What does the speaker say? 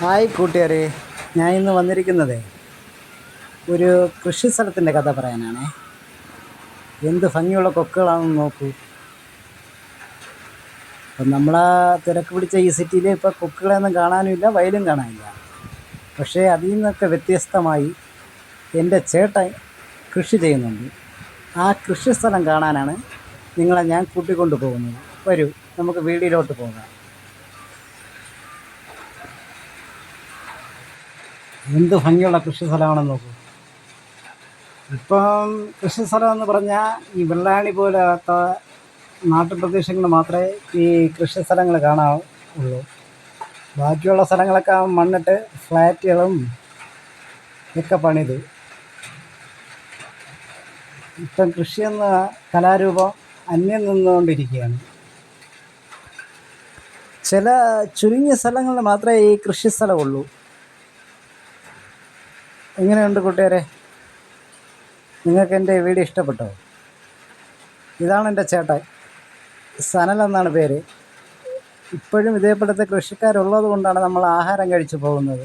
Hi കൂട്ടുകാരെ, ഞാൻ ഇന്ന് വന്നിരിക്കുന്നത് ഒരു കൃഷി സ്ഥലത്തിൻ്റെ കഥ പറയാനാണ്. എന്ത് ഭംഗിയുള്ള കൊക്കുകളാണെന്ന് നോക്കൂ. അപ്പം നമ്മളാ തിരക്ക് പിടിച്ച ഈ സിറ്റിയിൽ ഇപ്പോൾ കൊക്കുകളൊന്നും കാണാനുമില്ല, വയലും കാണാനില്ല. പക്ഷേ അതിൽ നിന്നൊക്കെ വ്യത്യസ്തമായി എൻ്റെ ചേട്ടൻ കൃഷി ചെയ്യുന്നുണ്ട്. ആ കൃഷി സ്ഥലം കാണാനാണ് നിങ്ങളെ ഞാൻ കൂട്ടിക്കൊണ്ടു പോകുന്നത്. വരൂ, നമുക്ക് വീടിലോട്ട് പോകാം. എന്ത് ഭംഗിയുള്ള കൃഷി സ്ഥലമാണെന്ന് നോക്കൂ. ഇപ്പം കൃഷി സ്ഥലം എന്ന് പറഞ്ഞാൽ ഈ വെള്ളാണി പോലാത്ത നാട്ടുപ്രദേശങ്ങൾ മാത്രമേ ഈ കൃഷി സ്ഥലങ്ങൾ കാണാറുള്ളൂ. ബാക്കിയുള്ള സ്ഥലങ്ങളൊക്കെ മണ്ണിട്ട് ഫ്ലാറ്റുകളും ഒക്കെ പണിത്. ഇപ്പം കൃഷിയെന്ന കലാരൂപം അന്യം നിന്നുകൊണ്ടിരിക്കുകയാണ്. ചില ചുരുങ്ങിയ സ്ഥലങ്ങളിൽ മാത്രമേ ഈ കൃഷി സ്ഥലമുള്ളൂ. എങ്ങനെയുണ്ട് കൂട്ടുകാരെ? നിങ്ങൾക്ക് എൻ്റെ വീഡിയോ ഇഷ്ടപ്പെട്ടോ? ഇതാണ് എൻ്റെ ചേട്ടൻ, സനൽ എന്നാണ് പേര്. ഇപ്പോഴും ഇതേപോലത്തെ കൃഷിക്കാരുള്ളത് കൊണ്ടാണ് നമ്മൾ ആഹാരം കഴിച്ചു പോകുന്നത്.